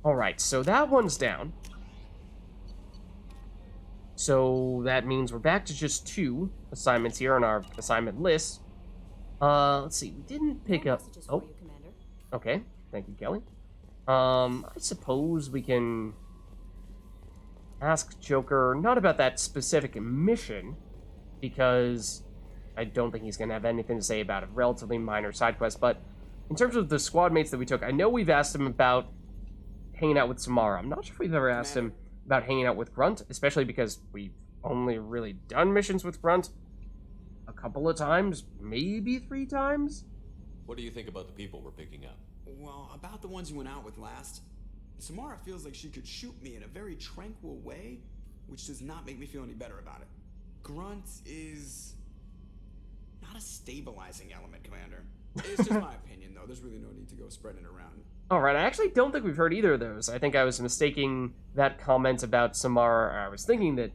Alright, so that one's down. So that means we're back to just 2 assignments here on our assignment list. Let's see. We didn't pick More up... messages Oh, for you, Commander. okay. Thank you, Kelly. I suppose we can ask Joker not about that specific mission, because I don't think he's going to have anything to say about a relatively minor side quest, but in terms of the squad mates that we took, I know we've asked him about hanging out with Samara. I'm not sure if we've ever asked him about hanging out with Grunt, especially because we've only really done missions with Grunt a couple of times, maybe 3 times. What do you think about the people we're picking up? Well, about the ones you went out with last, Samara feels like she could shoot me in a very tranquil way, which does not make me feel any better about it. Grunt is not a stabilizing element, Commander. It's just my opinion, though. There's really no need to go spreading it around. Alright, I actually don't think we've heard either of those. I think I was mistaking that comment about Samara. I was thinking that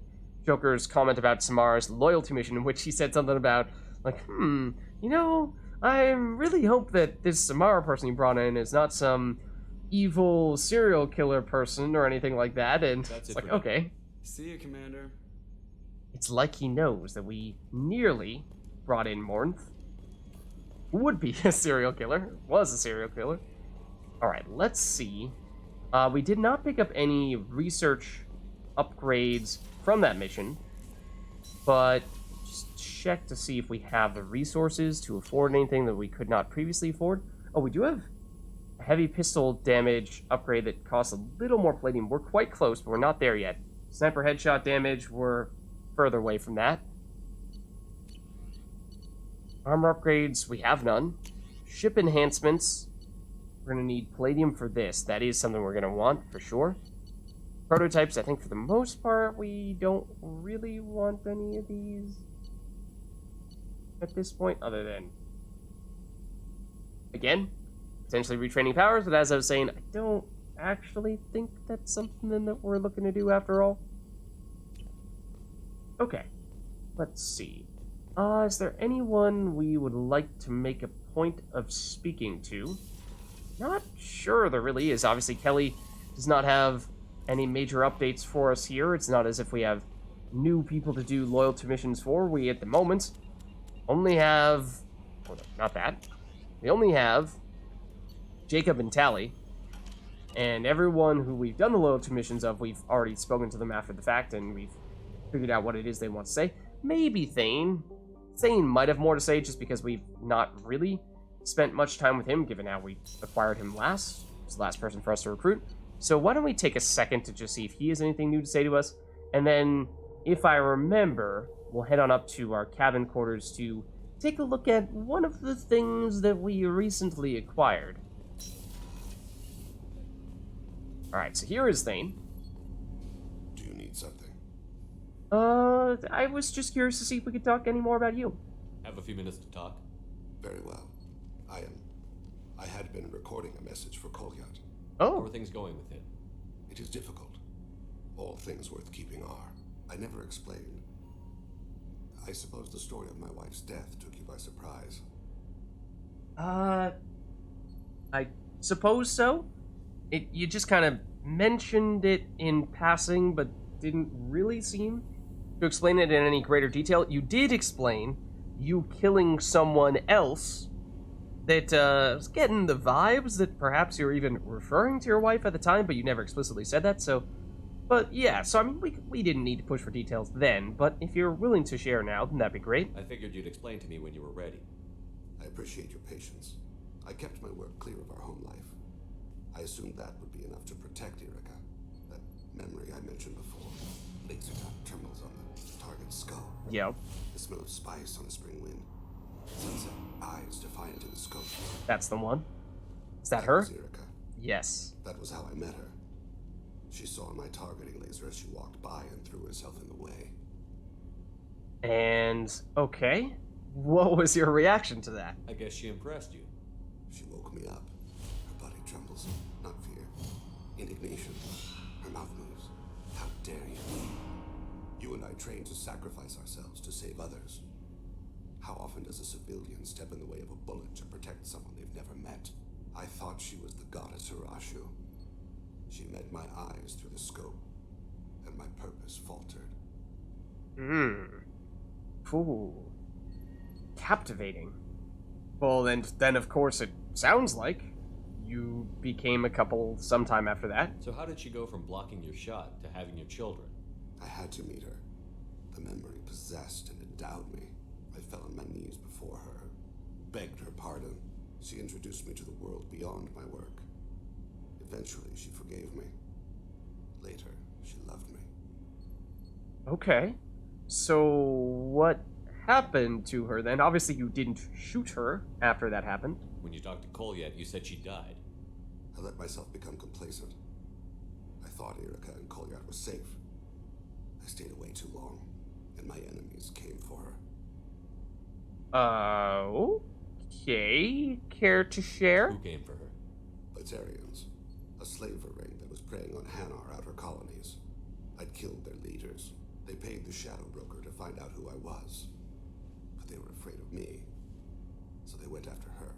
Joker's comment about Samara's loyalty mission, in which he said something about, like, you know, I really hope that this Samara person you brought in is not some evil serial killer person or anything like that, and That's it's it like, for me. okay. See you, Commander. It's like he knows that we nearly brought in Mornth, who would be a serial killer, was a serial killer. Alright, let's see. We did not pick up any research upgrades from that mission, but just check to see if we have the resources to afford anything that we could not previously afford. Oh, we do have a heavy pistol damage upgrade that costs a little more palladium. We're quite close, but we're not there yet. Sniper headshot damage, we're further away from that. Armor upgrades, we have none. Ship enhancements, we're going to need palladium for this. That is something we're going to want, for sure. Prototypes, I think for the most part, we don't really want any of these at this point, other than, again, potentially retraining powers, but as I was saying, I don't actually think that's something that we're looking to do after all. Okay, let's see. Is there anyone we would like to make a point of speaking to? Not sure there really is. Obviously, Kelly does not have any major updates for us here. It's not as if we have new people to do loyalty missions for. We, at the moment, only have... Oh, no, not that. We only have Jacob and Tally. And everyone who we've done the loyalty missions of, we've already spoken to them after the fact, and we've figured out what it is they want to say. Maybe Thane. Thane might have more to say just because we've not really spent much time with him, given how we acquired him last. He was the last person for us to recruit. So why don't we take a second to just see if he has anything new to say to us, and then, if I remember, we'll head on up to our cabin quarters to take a look at one of the things that we recently acquired. Alright, so here is Thane. Do you need something? I was just curious to see if we could talk any more about you. Have a few minutes to talk? Very well. I had been recording a message for Kolyat. How Oh, are things going with him? It is difficult. All things worth keeping are. I never explained. I suppose the story of my wife's death took you by surprise. I suppose so. You just kind of mentioned it in passing, but didn't really seem to explain it in any greater detail. You did explain you killing someone else that was getting the vibes that perhaps you were even referring to your wife at the time, but you never explicitly said that, so... But yeah, so I mean, we didn't need to push for details then, but if you're willing to share now, then that'd be great. I figured you'd explain to me when you were ready. I appreciate your patience. I kept my work clear of our home life. I assumed that would be enough to protect Erica. That memory I mentioned before. Laser dot terminals on the target's skull. Yep, The smell of spice on a spring wind. Sunset eyes defiant in the scope. that's the one. Is that her? was Erica. Yes. That was how I met her. She saw my targeting laser as she walked by and threw herself in the way. And, okay. What was your reaction to that? I guess she impressed you. She woke me up. Her body trembles, not fear. Indignation. Her mouth moves. How dare you? You and I trained to sacrifice ourselves to save others. How often does a civilian step in the way of a bullet to protect someone they've never met? I thought she was the goddess Hirashu. She met my eyes through the scope, and my purpose faltered. Ooh. Captivating. Well, and then of course it sounds like you became a couple sometime after that. So how did she go from blocking your shot to having your children? I had to meet her. The memory possessed and endowed me. I fell on my knees before her, begged her pardon. She introduced me to the world beyond my work. Eventually, she forgave me. Later, she loved me. Okay. So what happened to her then? Obviously you didn't shoot her after that happened. When you talked to Kolyat, you said she died. I let myself become complacent. I thought Erica and Kolyat were safe. I stayed away too long, and my enemies came for her. Okay. Care to share? Who came for her? Batarians, a slaver ring that was preying on Hanar outer colonies. I'd killed their leaders. They paid the Shadow Broker to find out who I was. But they were afraid of me, so they went after her.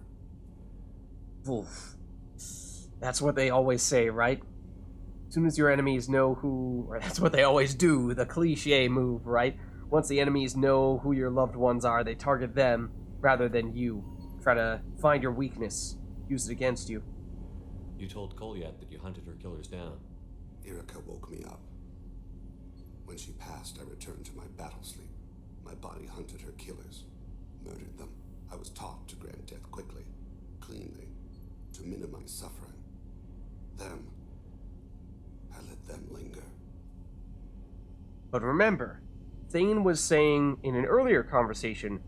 Wolf. That's what they always say, right? As soon as your enemies know who... Or that's what they always do, the cliche move, right? Once the enemies know who your loved ones are, they target them rather than you. Try to find your weakness, use it against you. You told Kolyat that you hunted her killers down. Erica woke me up. When she passed, I returned to my battle sleep. My body hunted her killers, murdered them. I was taught to grant death quickly, cleanly, to minimize suffering. Them, I let them linger. But remember, Thane was saying in an earlier conversation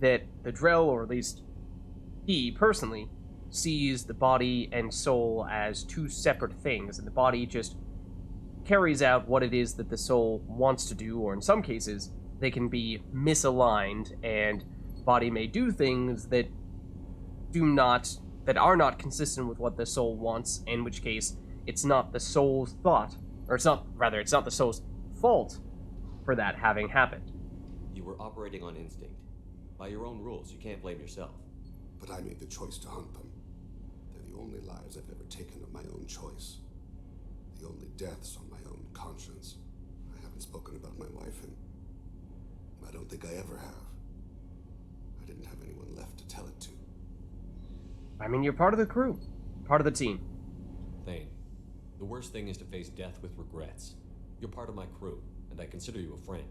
that the Drell, or at least he personally, sees the body and soul as two separate things, and the body just carries out what it is that the soul wants to do, or in some cases, they can be misaligned, and the body may do things that are not consistent with what the soul wants, in which case it's not the soul's thought, or it's not the soul's fault for that having happened. You were operating on instinct. By your own rules, you can't blame yourself. But I made the choice to hunt them. They're the only lives I've ever taken of my own choice. The only deaths on my own conscience. I haven't spoken about my wife, and I don't think I ever have. I didn't have anyone left to tell it to. I mean, you're part of the crew, part of the team. Thane, the worst thing is to face death with regrets. You're part of my crew, and I consider you a friend.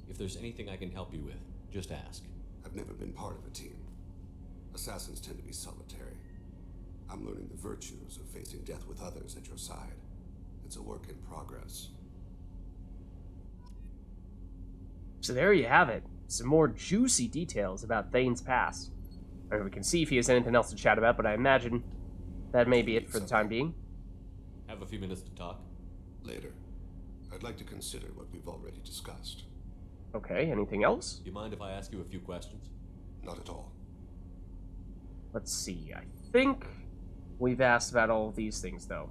If there's anything I can help you with, just ask. I've never been part of a team. Assassins tend to be solitary. I'm learning the virtues of facing death with others at your side. It's a work in progress. So there you have it. Some more juicy details about Thane's past. I mean, we can see if he has anything else to chat about, but I imagine that may be it for the time being. Have a few minutes to talk? Later. I'd like to consider what we've already discussed. Okay, anything else? Do you mind if I ask you a few questions? Not at all. Let's see, I think we've asked about all of these things, though.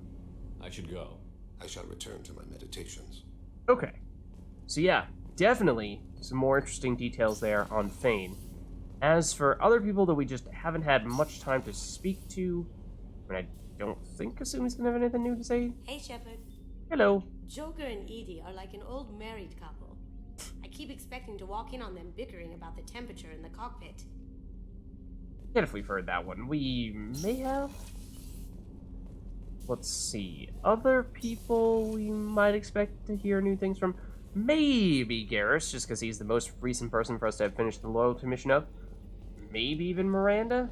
I should go. I shall return to my meditations. Okay. So yeah, definitely some more interesting details there on Thane. As for other people that we just haven't had much time to speak to, I mean, I don't think Kasumi's gonna have anything new to say. Hey, Shepard. Hello. Joker and Edie are like an old married couple. I keep expecting to walk in on them bickering about the temperature in the cockpit. Forget if we've heard that one. We may have. Let's see. Other people we might expect to hear new things from. Maybe Garrus, just because he's the most recent person for us to have finished the loyalty mission of. Maybe even Miranda.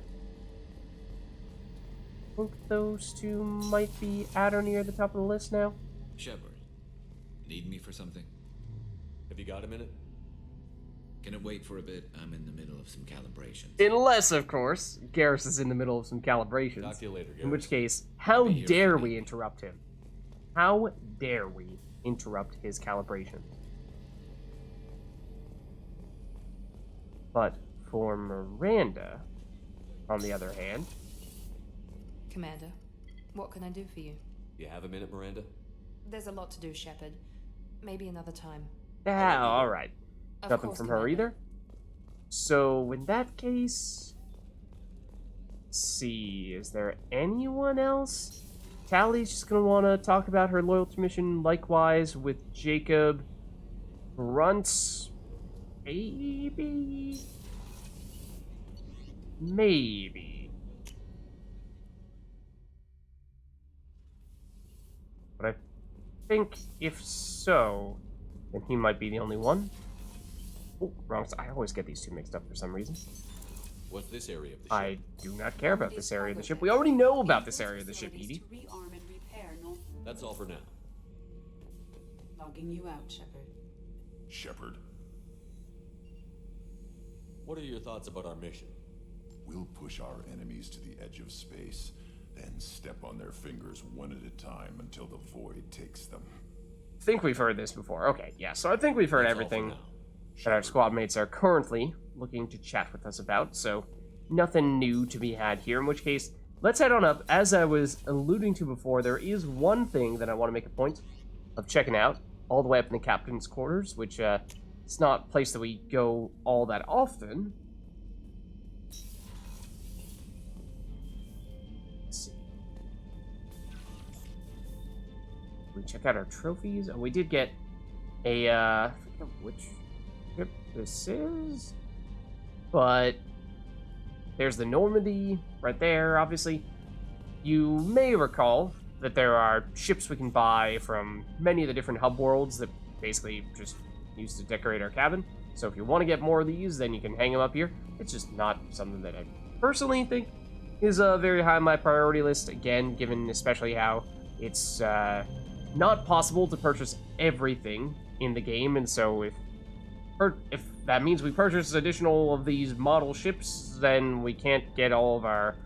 I think those two might be at or near the top of the list now. Shepard, need me for something? Have you got a minute? Can it wait for a bit? I'm in the middle of some calibrations. Unless, of course, Garrus is in the middle of some calibrations. Talk to you later, In which Garrus. case, how Be here dare for we me. interrupt him? How dare we interrupt his calibration? But for Miranda, on the other hand, Commander, what can I do for you? You have a minute, Miranda? There's a lot to do, Shepard. Maybe another time. alright. Of Nothing course, from her Commander. either. So, in that case, let's see, is there anyone else? Callie's just going to want to talk about her loyalty mission. Likewise with Jacob. Grunts. Maybe? Maybe. But I think if so, then he might be the only one. Oh, wrong. I always get these two mixed up for some reason. What's this area of the ship? I do not care about this area of the ship. We already know about this area of the ship, Edie. That's all for now. Logging you out, Shepard. Shepard, What are your thoughts about our mission? we'll push our enemies to the edge of space, then step on their fingers one at a time until the void takes them. I think we've heard this before. Okay, yeah, so I think we've heard That's all for everything now. that our squad mates are currently looking to chat with us about, so nothing new to be had here, in which case, let's head on up. As I was alluding to before, there is one thing that I want to make a point of checking out, all the way up in the captain's quarters, which it's not a place that we go all that often. Let's see. We check out our trophies. Oh, we did get a, I forget which ship this is, but there's the Normandy right there, obviously. You may recall that there are ships we can buy from many of the different hub worlds that basically just use to decorate our cabin. So if you want to get more of these, then you can hang them up here. It's just not something that I personally think is very high on my priority list. Again, given especially how it's not possible to purchase everything in the game, and so if that means we purchase additional of these model ships, then we can't get all of our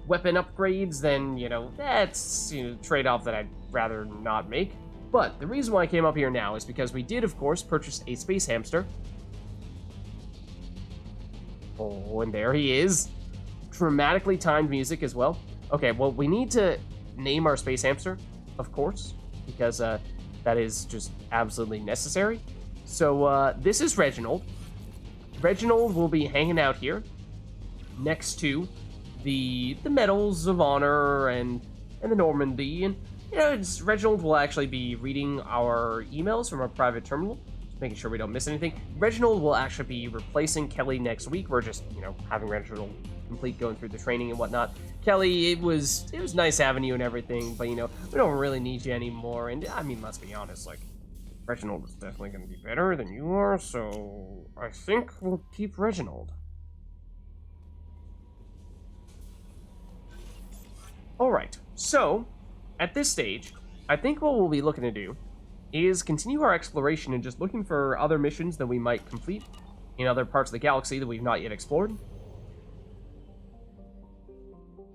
weapon upgrades, then, you know, that's, you know, trade-off that I'd rather not make. But the reason why I came up here now is because we did, of course, purchase a space hamster. Oh, and there he is. Dramatically timed music as well. Okay, well, we need to name our space hamster, of course, because that is just absolutely necessary. So this is Reginald. Reginald will be hanging out here next to the Medals of Honor and the Normandy, and you know, Reginald will actually be reading our emails from our private terminal, just making sure we don't miss anything. Reginald will actually be replacing Kelly next week. We're just, you know, having Reginald complete going through the training and whatnot. Kelly, it was nice having you and everything, but you know, we don't really need you anymore. And I mean, let's be honest, like, Reginald is definitely going to be better than you are, so I think we'll keep Reginald. Alright, so, at this stage, I think what we'll be looking to do is continue our exploration and just looking for other missions that we might complete in other parts of the galaxy that we've not yet explored.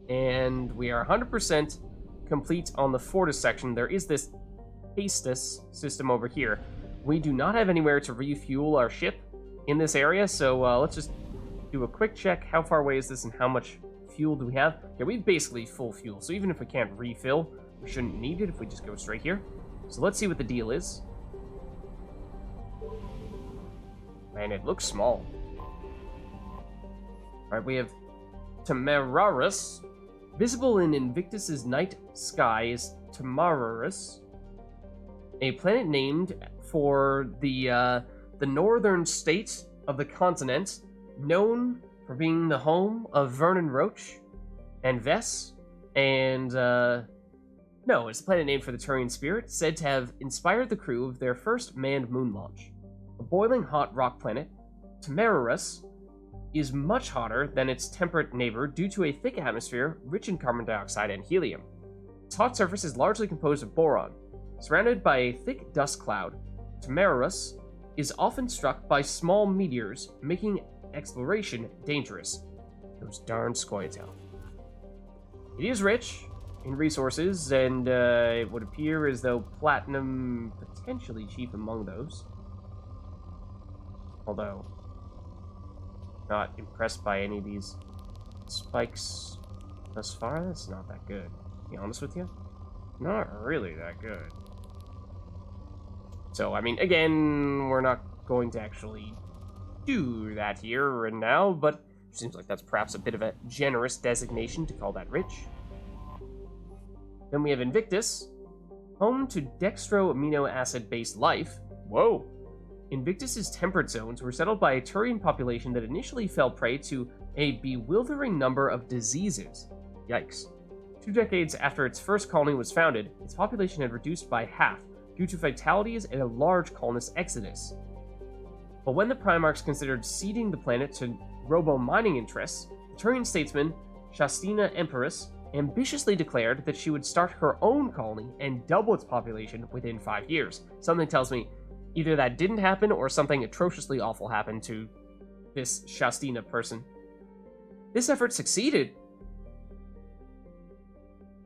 And we are 100% complete on the Fortis section. There is this Hastus system over here. We do not have anywhere to refuel our ship in this area, so let's just do a quick check. How far away is this and how much fuel do we have? Okay, we've basically full fuel, so even if we can't refill, we shouldn't need it if we just go straight here. So let's see what the deal is. Man, it looks small. Alright, we have Temeraris. Visible in Invictus's night sky is Temeraris, a planet named for the northern state of the continent, known for being the home of Vernon Roach and Vess, and no, it's a planet named for the Turian spirit, said to have inspired the crew of their first manned moon launch. A boiling hot rock planet, Temeraris is much hotter than its temperate neighbor due to a thick atmosphere rich in carbon dioxide and helium. Its hot surface is largely composed of boron. Surrounded by a thick dust cloud, Temeraris is often struck by small meteors, making exploration dangerous. Those darn Scoia'tael. It is rich in resources, and it would appear as though platinum potentially chief among those. Although, not impressed by any of these spikes thus far. That's not that good, to be honest with you. Not really that good. So, I mean, again, we're not going to actually do that here and now, but it seems like that's perhaps a bit of a generous designation to call that rich. Then we have Invictus, home to dextro amino acid-based life. Whoa! Invictus's temperate zones were settled by a Turian population that initially fell prey to a bewildering number of diseases. Yikes. 2 decades after its first colony was founded, its population had reduced by half due to fatalities and a large colonist exodus. But when the Primarchs considered ceding the planet to robo-mining interests, the Turian statesman Shastina Empress ambitiously declared that she would start her own colony and double its population within 5 years. Something tells me either that didn't happen or something atrociously awful happened to this Shastina person. This effort succeeded.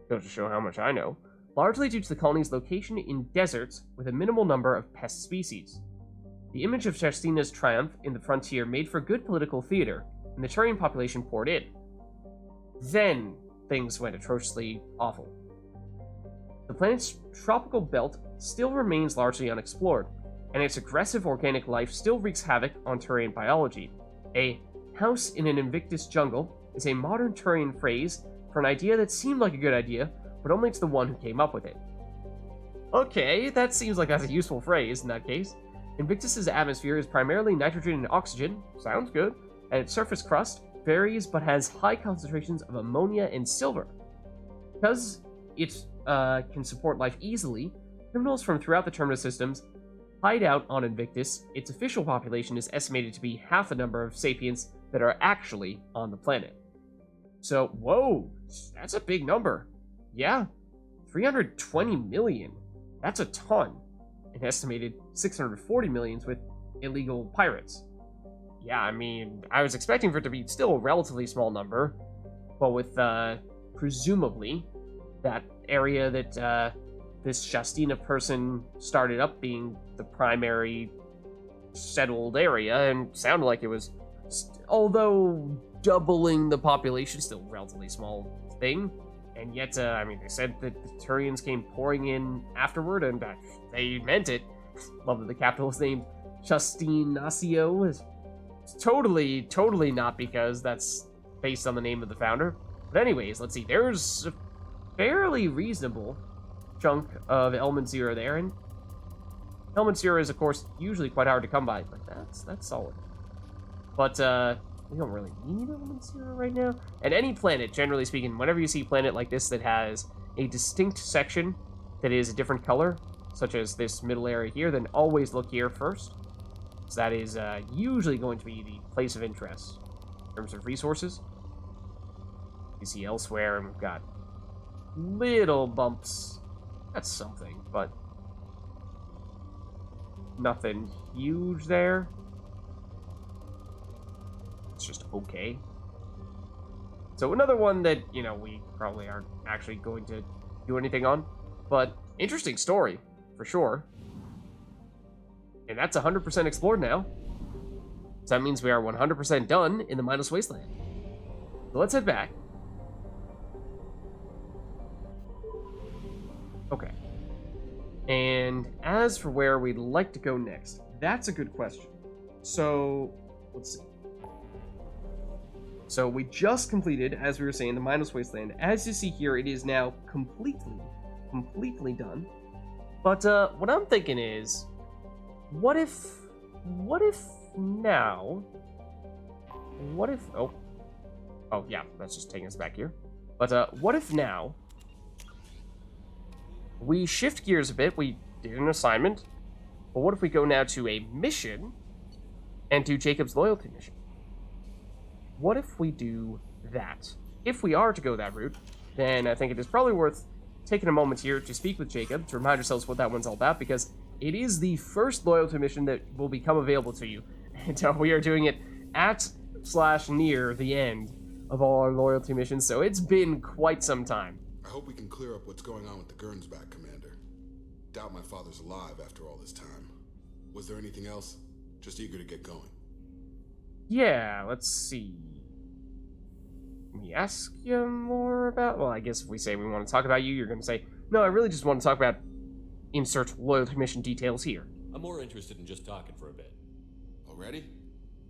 Goes to show how much I know. Largely due to the colony's location in deserts with a minimal number of pest species. The image of Shastina's triumph in the frontier made for good political theater, and the Turian population poured in. Then, things went atrociously awful. The planet's tropical belt still remains largely unexplored, and its aggressive organic life still wreaks havoc on Turian biology. A house in an Invictus jungle is a modern Turian phrase for an idea that seemed like a good idea, but only to the one who came up with it. Okay, that seems like that's a useful phrase in that case. Invictus's atmosphere is primarily nitrogen and oxygen, sounds good, and its surface crust varies but has high concentrations of ammonia and silver. Because it can support life easily, criminals from throughout the Terminus systems hide out on Invictus. Its official population is estimated to be half the number of sapients that are actually on the planet. So, whoa, that's a big number. Yeah, 320 million. That's a ton. An estimated 640 millions with illegal pirates. Yeah, I mean, I was expecting for it to be still a relatively small number, but with, presumably, that area that, this Shastina person started up being the primary settled area, and sounded like it was, although doubling the population, still a relatively small thing. And yet, I mean, they said that the Turians came pouring in afterward, and they meant it. Love that the capital is named Chastinacio. It's totally not because that's based on the name of the founder. But anyways, let's see. There's a fairly reasonable chunk of Element Zero there, and Element Zero is, of course, usually quite hard to come by, but that's solid. But, we don't really need Element Zero right now. And any planet, generally speaking, whenever you see a planet like this that has a distinct section that is a different color, such as this middle area here, then always look here first. So that is usually going to be the place of interest in terms of resources. You see elsewhere, and we've got little bumps. That's something, but nothing huge there. It's just okay. So another one that, you know, we probably aren't actually going to do anything on, but interesting story, for sure. And that's 100% explored now. So that means we are 100% done in the Minos Wasteland. So let's head back. Okay. And as for where we'd like to go next, that's a good question. So, let's see. So we just completed, as we were saying, the Minos Wasteland. As you see here, it is now completely done. But what I'm thinking is, what if now, oh yeah, that's just taking us back here. But what if now we shift gears a bit? We did an assignment, but what if we go now to a mission and do Jacob's loyalty mission? What if we do that? If we are to go that route, then I think it is probably worth taking a moment here to speak with Jacob, to remind ourselves what that one's all about, because it is the first loyalty mission that will become available to you. And we are doing it at/near the end of all our loyalty missions, so it's been quite some time. I hope we can clear up what's going on with the Gernsback, Commander. Doubt my father's alive after all this time. Was there anything else? Just eager to get going. Yeah, let's see. Can we ask you more about... Well, I guess if we say we want to talk about you, you're going to say, no, I really just want to talk about insert loyalty mission details here. I'm more interested in just talking for a bit. Already?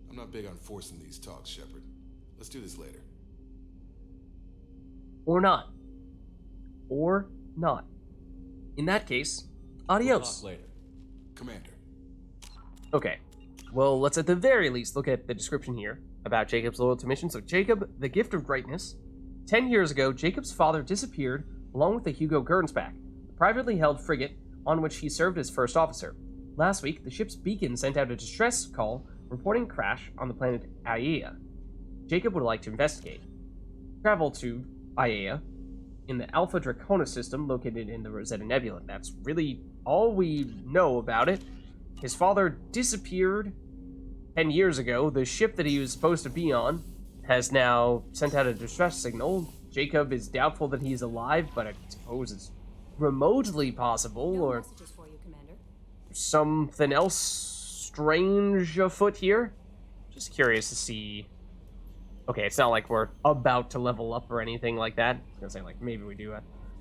I'm not big on forcing these talks, Shepard. Let's do this later. Or not. Or not. In that case, We'll adios. talk later. Commander, Okay, well, let's at the very least look at the description here about Jacob's loyalty mission. So, Jacob, the gift of greatness. 10 years ago, Jacob's father disappeared along with the Hugo Gernsback, a privately held frigate on which he served as first officer. Last week, the ship's beacon sent out a distress call reporting crash on the planet Aea. Jacob would like to investigate. Travel to Aea in the Alpha Draconis system located in the Rosetta Nebula. That's really all we know about it. His father disappeared 10 years ago. The ship that he was supposed to be on has now sent out a distress signal. Jacob is doubtful that he's alive, but I suppose it's remotely possible, No or messages for you, Commander. something else strange afoot here. Just curious to see. Okay, it's not like we're about to level up or anything like that. I was gonna say, like, maybe we do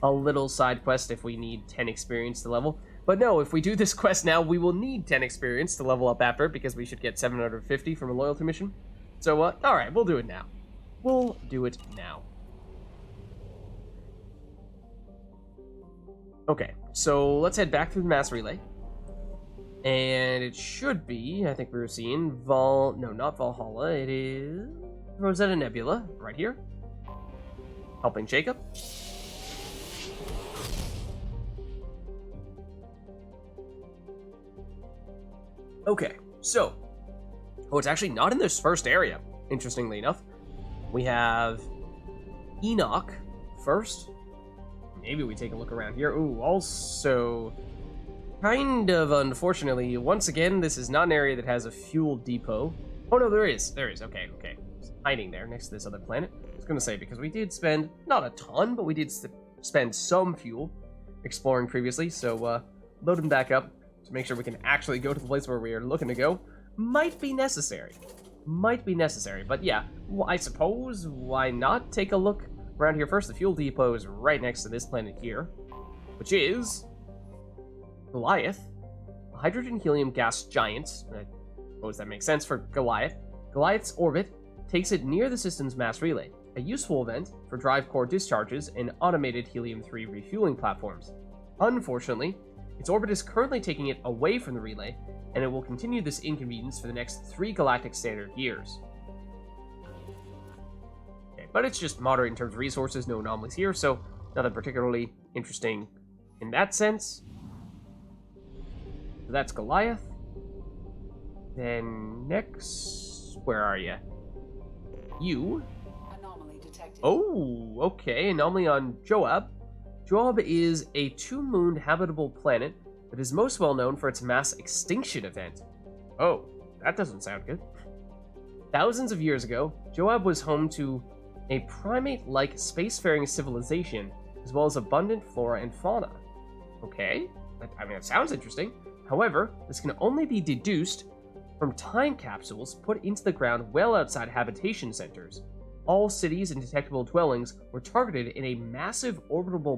a little side quest if we need 10 experience to level. But no, if we do this quest now, we will need 10 experience to level up after it, because we should get 750 from a loyalty mission. So, alright, we'll do it now. We'll do it now. Okay, so let's head back through the mass relay. And it should be, I think we were seeing no, not Valhalla, it is Rosetta Nebula, right here. Helping Jacob. Okay, so, it's actually not in this first area, interestingly enough. We have Enoch first. Maybe we take a look around here. Ooh, also, kind of unfortunately, once again, this is not an area that has a fuel depot. Oh no, there is. Okay. It's hiding there next to this other planet. I was gonna say, because we did spend, not a ton, but we did spend some fuel exploring previously, so loading back up to make sure we can actually go to the place where we are looking to go might be necessary. But yeah, well, I suppose, why not take a look around here first? The fuel depot is right next to this planet here, which is Goliath, a hydrogen-helium gas giant. I suppose that makes sense for Goliath. Goliath's orbit takes it near the system's mass relay, a useful event for drive core discharges and automated helium-3 refueling platforms. Unfortunately, its orbit is currently taking it away from the relay, and it will continue this inconvenience for the next 3 galactic standard years. Okay, but it's just moderate in terms of resources, no anomalies here, so nothing particularly interesting in that sense. So that's Goliath. Then next, where are you? You. Anomaly detected. Oh, okay, anomaly on Joab. Joab is a 2-moon habitable planet that is most well known for its mass extinction event. Oh, that doesn't sound good. Thousands of years ago, Joab was home to a primate-like spacefaring civilization, as well as abundant flora and fauna. Okay, I mean, it sounds interesting. However, this can only be deduced from time capsules put into the ground well outside habitation centers. All cities and detectable dwellings were targeted in a massive orbital,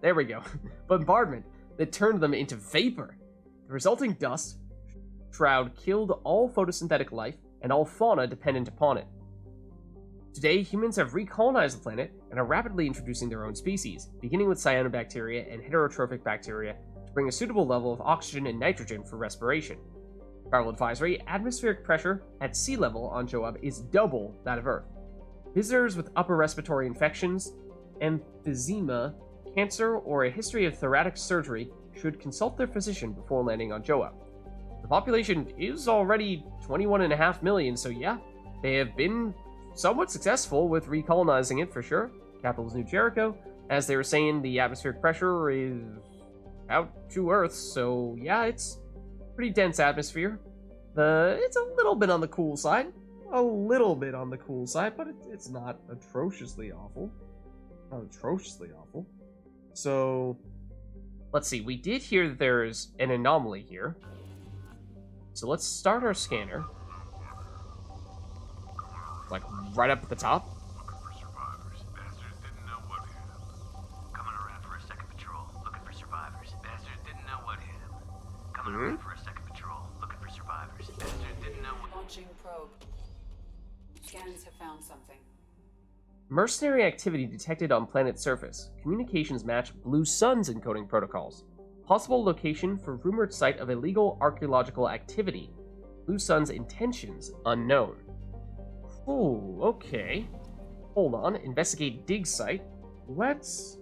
there we go, bombardment that turned them into vapor. The resulting dust shroud killed all photosynthetic life and all fauna dependent upon it. Today, humans have recolonized the planet and are rapidly introducing their own species, beginning with cyanobacteria and heterotrophic bacteria to bring a suitable level of oxygen and nitrogen for respiration. Travel advisory: atmospheric pressure at sea level on Joab is double that of Earth. Visitors with upper respiratory infections, emphysema, cancer, or a history of thoracic surgery should consult their physician before landing on Joab. The population is already 21.5 million, so yeah, they have been somewhat successful with recolonizing it for sure. Capital is New Jericho. As they were saying, the atmospheric pressure is out to Earth, so yeah, it's pretty dense atmosphere. It's a little bit on the cool side. But it's not atrociously awful. So, let's see. We did hear that there's an anomaly here. So let's start our scanner. Like, right up at the top. Looking for survivors. Bastards didn't know what hit him. Coming around for a second patrol. Looking for survivors. Bastards didn't know what hit him. Coming around for a second patrol. Looking for survivors. Bastards didn't know what... Launching probe. Scans have found something. Mercenary activity detected on planet surface. Communications match Blue Sun's encoding protocols. Possible location for rumored site of illegal archaeological activity. Blue Sun's intentions unknown. Ooh, okay. Hold on. Investigate dig site. Let's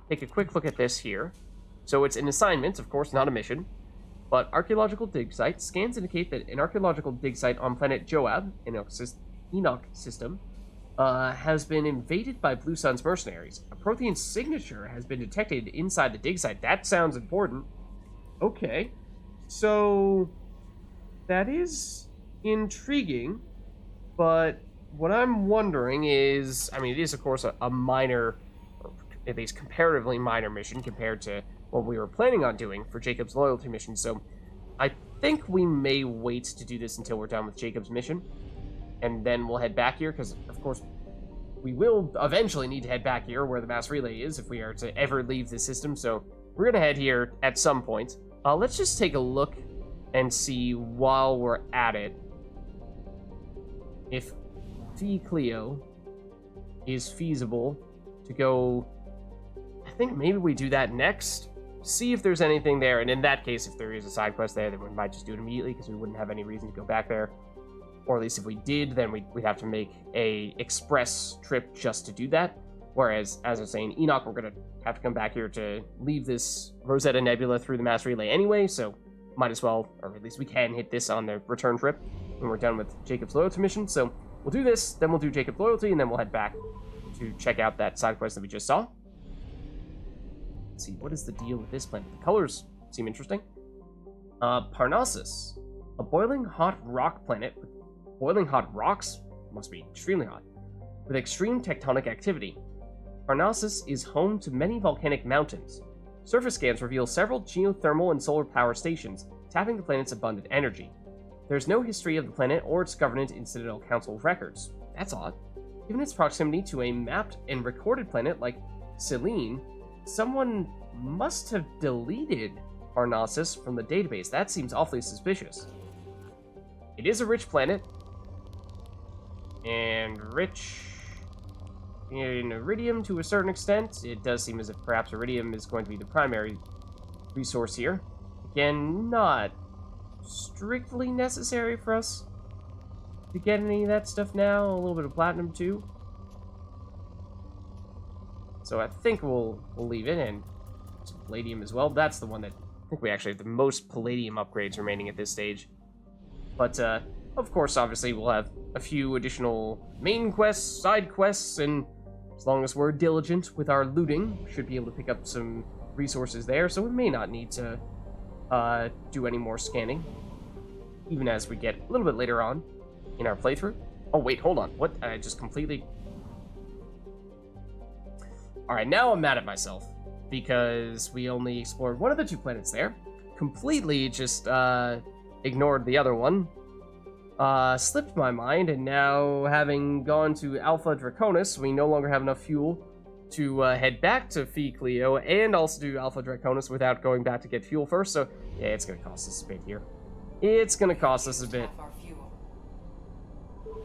take a quick look at this here. So it's an assignment, of course, not a mission. But archaeological dig site. Scans indicate that an archaeological dig site on planet Joab, Enoch system, has been invaded by Blue Sun's mercenaries. A Prothean signature has been detected inside the dig site. That sounds important. Okay. So that is intriguing, but what I'm wondering is, I mean, it is, of course, a minor, or at least comparatively minor mission compared to what we were planning on doing for Jacob's loyalty mission, so I think we may wait to do this until we're done with Jacob's mission, and then we'll head back here, because, of course, we will eventually need to head back here where the mass relay is if we are to ever leave the system, so we're going to head here at some point. Let's just take a look and see while we're at it if Phi Cleo is feasible to go. I think maybe we do that next, see if there's anything there, and in that case, if there is a side quest there, then we might just do it immediately because we wouldn't have any reason to go back there. Or at least if we did, then we'd have to make a express trip just to do that. Whereas, as I was saying, Enoch, we're going to have to come back here to leave this Rosetta Nebula through the mass relay anyway, so might as well, or at least we can hit this on the return trip when we're done with Jacob's loyalty mission. So we'll do this, then we'll do Jacob's loyalty, and then we'll head back to check out that side quest that we just saw. Let's see, what is the deal with this planet? The colors seem interesting. Parnassus, a boiling hot rock planet with boiling hot rocks, must be extremely hot, with extreme tectonic activity. Parnassus is home to many volcanic mountains. Surface scans reveal several geothermal and solar power stations, tapping the planet's abundant energy. There's no history of the planet or its governance in Citadel Council records. That's odd. Given its proximity to a mapped and recorded planet like Selene, someone must have deleted Parnassus from the database. That seems awfully suspicious. It is a rich planet, and rich in iridium to a certain extent. It does seem as if perhaps iridium is going to be the primary resource here. Again, not strictly necessary for us to get any of that stuff now. A little bit of platinum too. So I think we'll leave it, and some palladium as well. That's the one that I think we actually have the most palladium upgrades remaining at this stage. But of course, obviously, we'll have a few additional main quests, side quests, and as long as we're diligent with our looting, we should be able to pick up some resources there, so we may not need to do any more scanning, even as we get a little bit later on in our playthrough. Oh, wait, hold on. What? I just completely... Alright, now I'm mad at myself, because we only explored one of the two planets there, completely just ignored the other one. Slipped my mind, and now having gone to Alpha Draconis, we no longer have enough fuel to head back to Phi Cleo and also do Alpha Draconis without going back to get fuel first, so yeah, it's gonna cost us a bit here. It's gonna cost us a bit.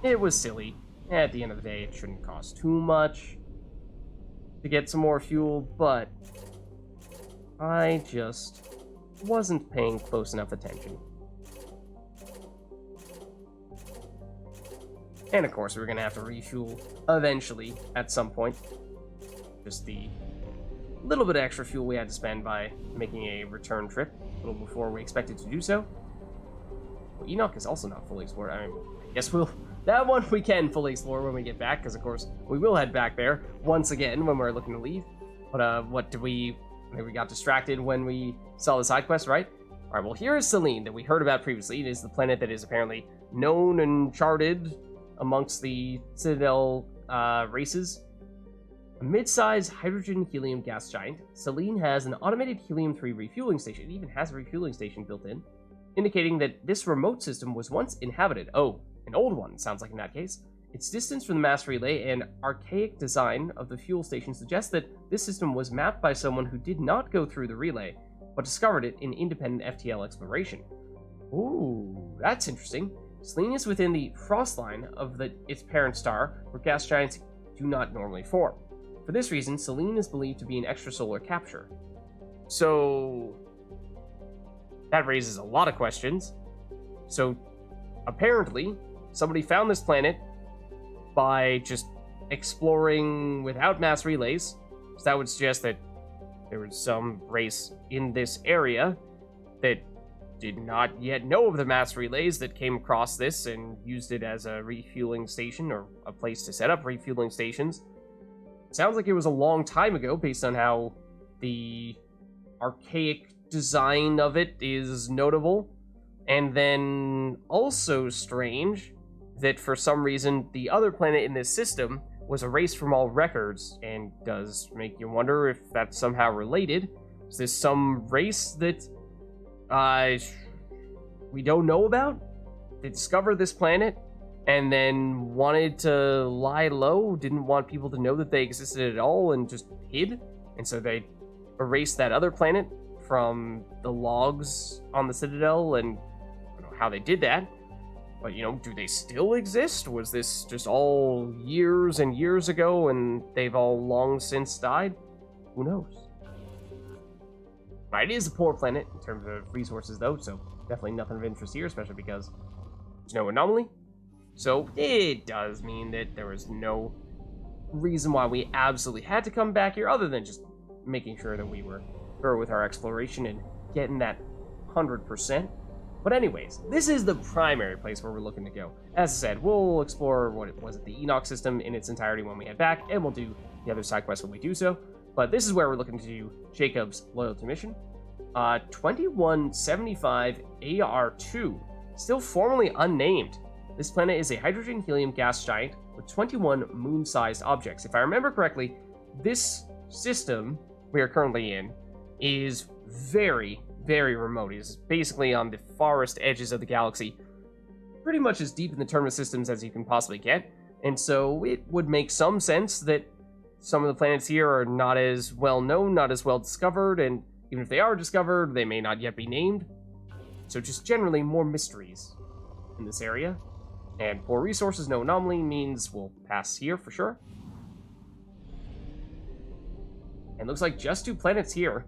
It was silly. At the end of the day, it shouldn't cost too much to get some more fuel, but I just wasn't paying close enough attention. And of course, we're gonna have to refuel eventually at some point. Just the little bit of extra fuel we had to spend by making a return trip a little before we expected to do so. Well, Enoch is also not fully explored. I mean, I guess that one we can fully explore when we get back, because of course we will head back there once again when we're looking to leave. But maybe we got distracted when we saw the side quest, right? All right, well, here is Selene that we heard about previously. It is the planet that is apparently known and charted amongst the Citadel races. A mid-sized hydrogen-helium gas giant, Selene has an automated helium-3 refueling station. It even has a refueling station built in, indicating that this remote system was once inhabited. Oh, an old one, sounds like in that case. Its distance from the mass relay and archaic design of the fuel station suggests that this system was mapped by someone who did not go through the relay, but discovered it in independent FTL exploration. Ooh, that's interesting. Selene is within the frost line of its parent star, where gas giants do not normally form. For this reason, Selene is believed to be an extrasolar capture. So that raises a lot of questions. So apparently, somebody found this planet by just exploring without mass relays. So that would suggest that there was some race in this area that did not yet know of the mass relays that came across this and used it as a refueling station or a place to set up refueling stations. Sounds like it was a long time ago based on how the archaic design of it is notable. And then also strange that for some reason the other planet in this system was erased from all records, and does make you wonder if that's somehow related. Is this some race that we don't know about? They discovered this planet and then wanted to lie low, didn't want people to know that they existed at all, and just hid. And so they erased that other planet from the logs on the Citadel, and I don't know how they did that. But, do they still exist? Was this just all years and years ago and they've all long since died? Who knows? It is a poor planet in terms of resources, though, so definitely nothing of interest here, especially because there's no anomaly. So it does mean that there was no reason why we absolutely had to come back here, other than just making sure that we were thorough with our exploration and getting that 100%. But anyways, this is the primary place where we're looking to go. As I said, we'll explore the Enoch system in its entirety when we head back, and we'll do the other side quests when we do so. But this is where we're looking to do Jacob's loyalty mission. 2175 AR2, still formerly unnamed. This planet is a hydrogen-helium gas giant with 21 moon-sized objects. If I remember correctly, this system we are currently in is very, very remote. It's basically on the farthest edges of the galaxy, pretty much as deep in the terminal systems as you can possibly get. And so it would make some sense that some of the planets here are not as well known, not as well discovered, and even if they are discovered, they may not yet be named. So just generally more mysteries in this area. And poor resources, no anomaly, means we'll pass here for sure. And looks like just 2 planets here.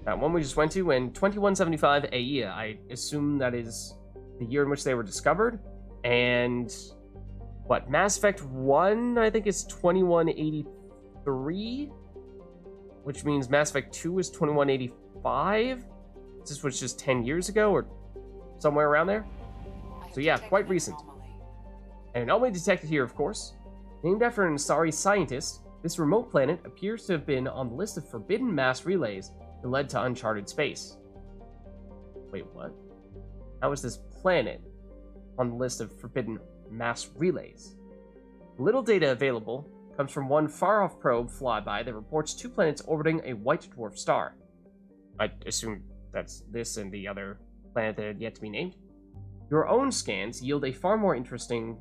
That one we just went to, and 2175 AE. I assume that is the year in which they were discovered. And Mass Effect 1, I think, is 2183, which means Mass Effect 2 is 2185. This was just 10 years ago, or somewhere around there. So yeah, quite recent. An anomaly detected here, of course. Named after an Asari scientist, this remote planet appears to have been on the list of forbidden mass relays that led to uncharted space. Wait, what? How is this planet on the list of forbidden mass relays? Little data available comes from one far-off probe flyby that reports 2 planets orbiting a white dwarf star. I assume that's this and the other planet that had yet to be named. Your own scans yield far more interesting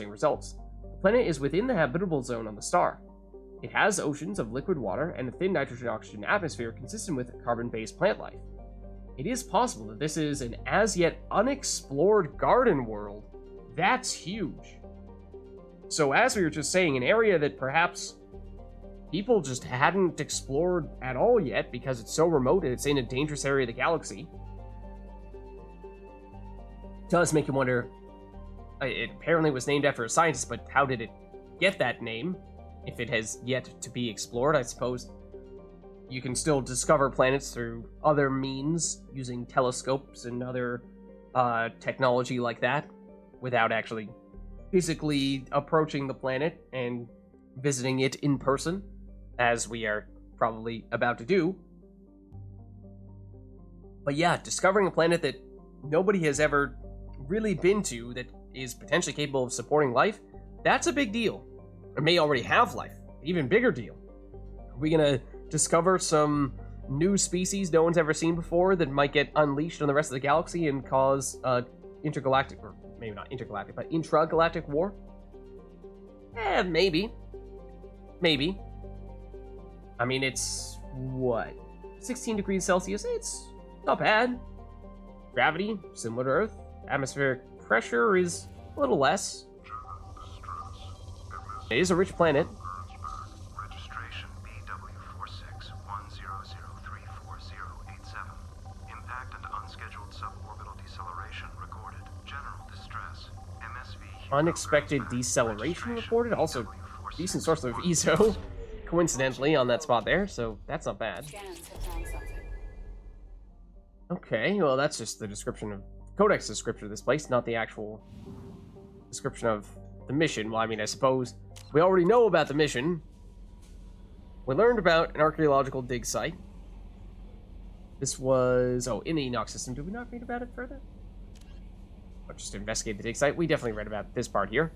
results. The planet is within the habitable zone on the star. It has oceans of liquid water and a thin nitrogen-oxygen atmosphere consistent with carbon-based plant life. It is possible that this is an as-yet unexplored garden world. That's huge. So as we were just saying, an area that perhaps people just hadn't explored at all yet because it's so remote and it's in a dangerous area of the galaxy. Does make you wonder, it apparently was named after a scientist, but how did it get that name? If it has yet to be explored, I suppose you can still discover planets through other means, using telescopes and other technology like that, without actually physically approaching the planet and visiting it in person, as we are probably about to do. But yeah, discovering a planet that nobody has ever really been to that is potentially capable of supporting life, that's a big deal. Or may already have life. Even bigger deal. Are we gonna discover some new species no one's ever seen before that might get unleashed on the rest of the galaxy and cause intergalactic, or maybe not intergalactic, but intragalactic war? Maybe. Maybe. I mean, it's, what, 16 degrees Celsius? It's not bad. Gravity, similar to Earth. atmospheric pressure is a little less. It is a rich planet. Registration BW4610034087. Impact and unscheduled suborbital deceleration recorded. General distress. MSV. Unexpected deceleration reported. Also, decent source of ESO, coincidentally, on that spot there, so that's not bad. Scans have found something. Okay, well, that's just the description of Codex description of this place, not the actual description of the mission. Well, I mean, I suppose we already know about the mission. We learned about an archaeological dig site. This was, in the Enoch system. Did we not read about it further? Or just investigate the dig site? We definitely read about this part here.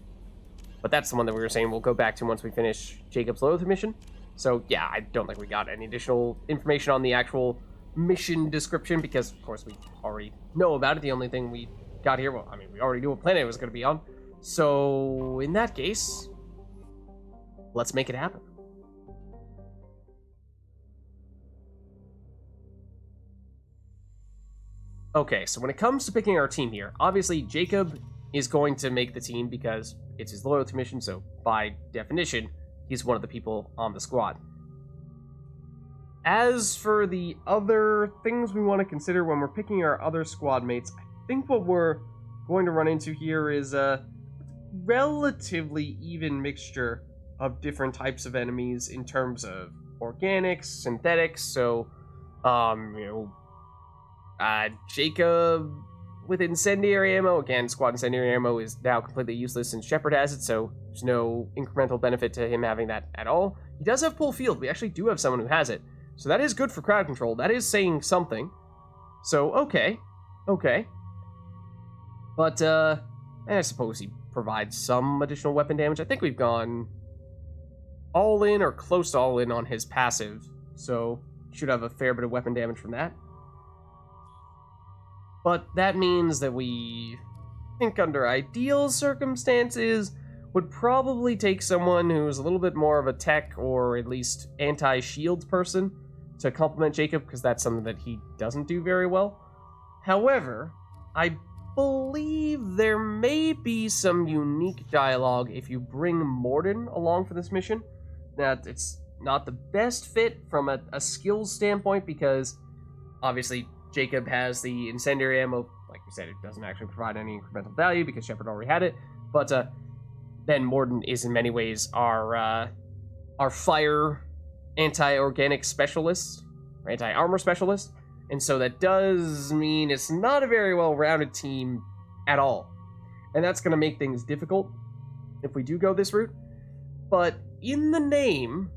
But that's the one that we were saying we'll go back to once we finish Jacob's loyalty mission. So, yeah, I don't think we got any additional information on the actual mission description because, of course, we already know about it. The only thing we got here, well, I mean, we already knew what planet it was going to be on. So, in that case, let's make it happen. Okay, so when it comes to picking our team here, obviously Jacob is going to make the team because it's his loyalty mission, so by definition, he's one of the people on the squad. As for the other things we want to consider when we're picking our other squad mates, I think what we're going to run into here is a relatively even mixture of different types of enemies in terms of organics, synthetics, so, Jacob with incendiary ammo. Again, squad incendiary ammo is now completely useless since Shepard has it, so there's no incremental benefit to him having that at all. He does have pull field. We actually do have someone who has it, so that is good for crowd control. That is saying something. So, okay. But, I suppose he provides some additional weapon damage. I think we've gone all in or close to all in on his passive, so should have a fair bit of weapon damage from that. But that means that we think under ideal circumstances would probably take someone who's a little bit more of a tech or at least anti-shield person to complement Jacob, because that's something that he doesn't do very well. However, I believe there may be some unique dialogue if you bring Morden along for this mission. That it's not the best fit from a skills standpoint, because obviously Jacob has the incendiary ammo. Like we said, it doesn't actually provide any incremental value because Shepard already had it. But then Morden is in many ways our fire anti-organic specialist, or anti-armor specialist. And so that does mean it's not a very well-rounded team at all. And that's going to make things difficult if we do go this route. But in the name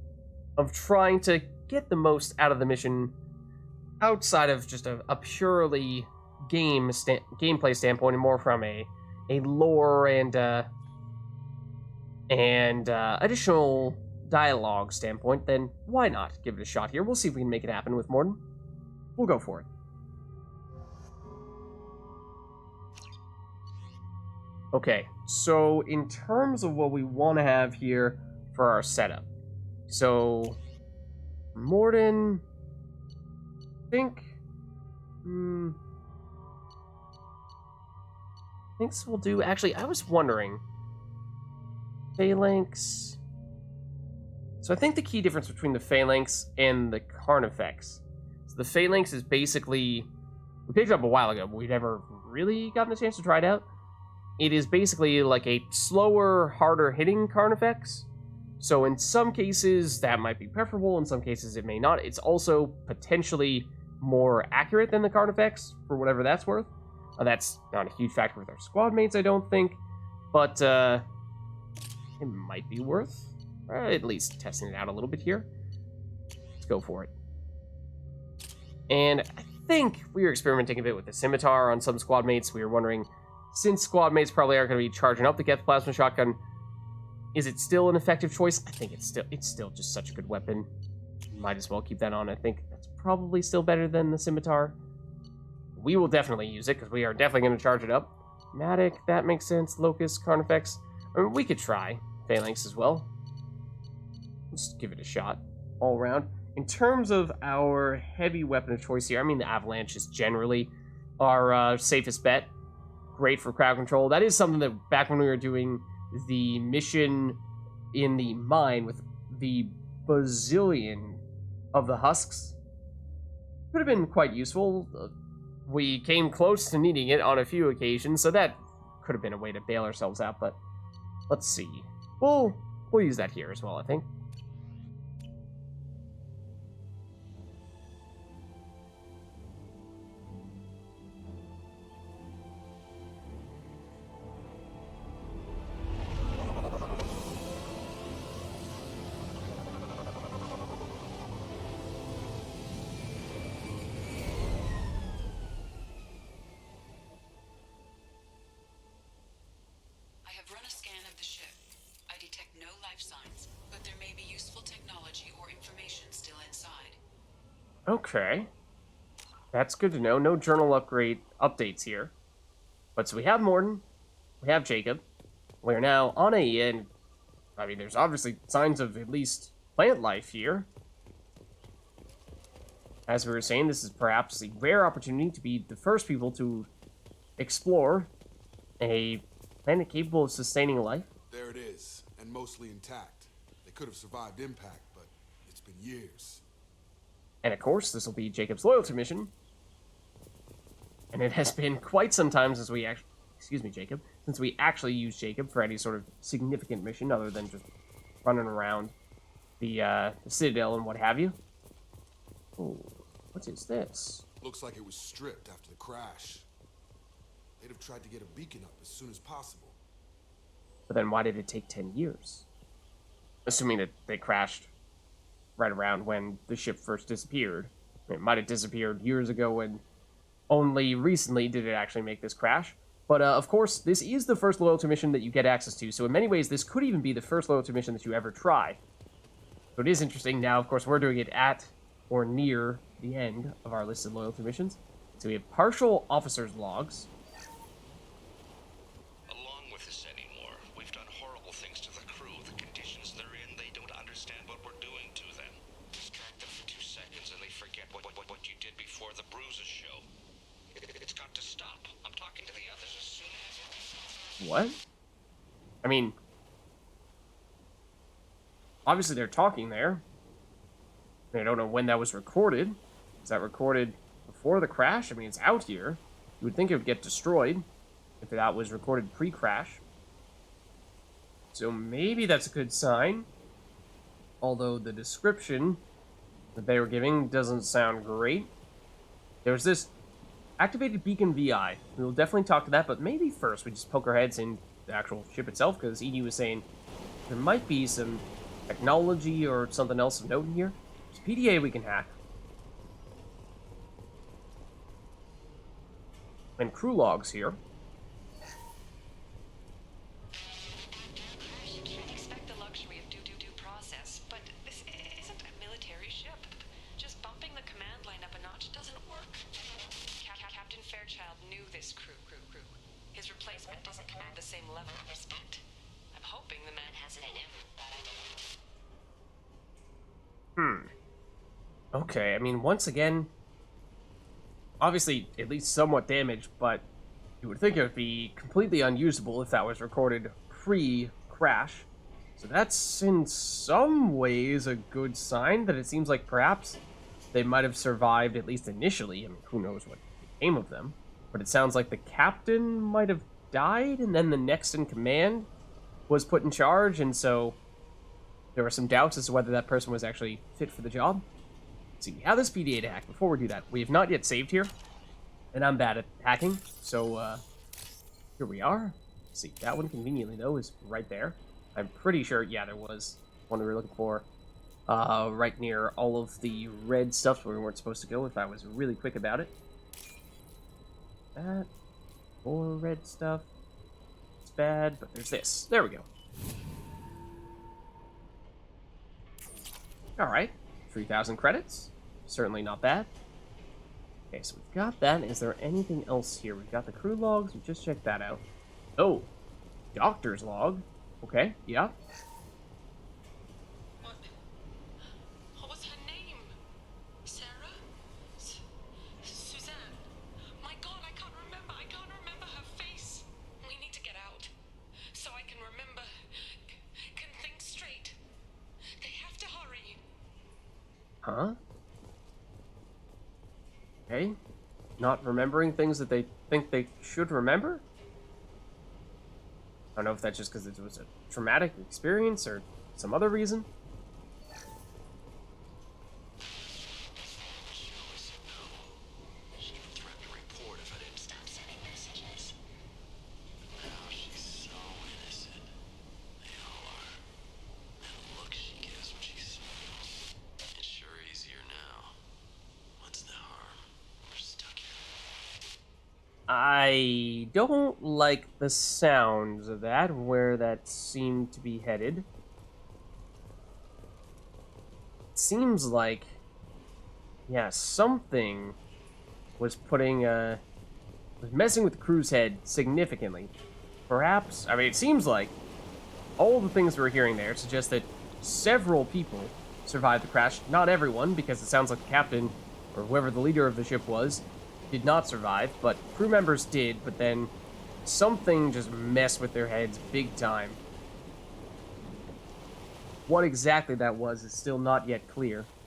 of trying to get the most out of the mission, outside of just a purely gameplay standpoint, and more from a lore and additional dialogue standpoint, then why not give it a shot here? We'll see if we can make it happen with Morden. We'll go for it. Okay, so in terms of what we want to have here for our setup, so Morden, I think we'll do. Actually, I was wondering, Phalanx. So I think the key difference between the Phalanx and the Carnifex, so the Phalanx is basically, we picked it up a while ago, but we've never really gotten a chance to try it out. It is basically like a slower, harder hitting Carnifex. So in some cases that might be preferable, in some cases it may not. It's also potentially more accurate than the Carnifex, for whatever that's worth. That's not a huge factor with our squad mates, I don't think, but it might be worth at least testing it out a little bit here. Let's go for it. And I think we were experimenting a bit with the scimitar on some squad mates. We were wondering, since squad mates probably aren't going to be charging up the Geth plasma shotgun, is it still an effective choice? I think it's still just such a good weapon. Might as well keep that on. I think that's probably still better than the scimitar. We will definitely use it, because we are definitely going to charge it up. Matic, that makes sense. Locust, Carnifex. I mean, we could try Phalanx as well. Let's give it a shot all around. In terms of our heavy weapon of choice here, I mean, the Avalanche is generally our safest bet. great for crowd control. That is something that back when we were doing the mission in the mine with the bazillion of the husks, could have been quite useful. We came close to needing it on a few occasions, so that could have been a way to bail ourselves out, but let's see. We'll use that here as well, I think. Okay. That's good to know. No journal upgrade updates here. But so we have Morton, we have Jacob. We're now on and I mean, there's obviously signs of at least plant life here. As we were saying, this is perhaps a rare opportunity to be the first people to explore a planet capable of sustaining life. There it is, and mostly intact. They could have survived impact, but it's been years. And of course, this will be Jacob's loyalty mission. And it has been quite some time since we actually, excuse me, Jacob, since we actually used Jacob for any sort of significant mission other than just running around the Citadel and what have you. Oh, what is this? Looks like it was stripped after the crash. They'd have tried to get a beacon up as soon as possible. But then why did it take 10 years? Assuming that they crashed right around when the ship first disappeared. It might have disappeared years ago and only recently did it actually make this crash. But of course, this is the first loyalty mission that you get access to, so in many ways this could even be the first loyalty mission that you ever try. So it is interesting. Now, of course, we're doing it at or near the end of our list of loyalty missions. So we have partial officer's logs. Along with this anymore. We've done horrible things to the crew. The conditions they're in, they don't understand what we're doing to them. Distract them for 2 seconds and they forget what you did before the bruises show. It's got to stop. I'm talking to the others as soon as... What? I mean, obviously they're talking there. I don't know when that was recorded. Was that recorded before the crash? I mean, it's out here. You would think it would get destroyed if that was recorded pre-crash. So maybe that's a good sign. Although the description that they were giving doesn't sound great. There's this activated beacon VI. We will definitely talk to that, but maybe first we just poke our heads in the actual ship itself, because Edie was saying there might be some technology or something else of note in here. There's PDA we can hack. And crew logs here. You can't expect the luxury of due process, but this isn't a military ship. Just bumping the command line up a notch doesn't work. Captain Fairchild knew this crew. His replacement doesn't command the same level of respect. I'm hoping the man has it in him. Okay, I mean, once again, obviously at least somewhat damaged, but you would think it would be completely unusable if that was recorded pre-crash. So that's in some ways a good sign that it seems like perhaps they might have survived at least initially. I mean, who knows what became of them. But it sounds like the captain might have died, and then the next in command was put in charge, and so there were some doubts as to whether that person was actually fit for the job. Let's see, we have this PDA to hack. Before we do that, we have not yet saved here, and I'm bad at hacking, so here we are. Let's see, that one conveniently, though, is right there. I'm pretty sure, yeah, there was one we were looking for right near all of the red stuff where we weren't supposed to go if I was really quick about it. That, more red stuff. It's bad, but there's this. There we go. Alright, 3,000 credits. Certainly not bad. Okay, so we've got that. Is there anything else here? We've got the crew logs. We just checked that out. Oh, doctor's log. Okay, yeah. What was her name? Sarah? Suzanne? My God, I can't remember her face. Huh? Okay. Not remembering things that they think they should remember? I don't know if that's just because it was a traumatic experience or some other reason. I don't like the sounds of that, where that seemed to be headed. It seems like, yeah, something was was messing with the crew's head significantly. Perhaps, I mean, it seems like all the things we're hearing there suggest that several people survived the crash. Not everyone, because it sounds like the captain, or whoever the leader of the ship was, did not survive, but crew members did, but then something just messed with their heads big time. What exactly that was is still not yet clear.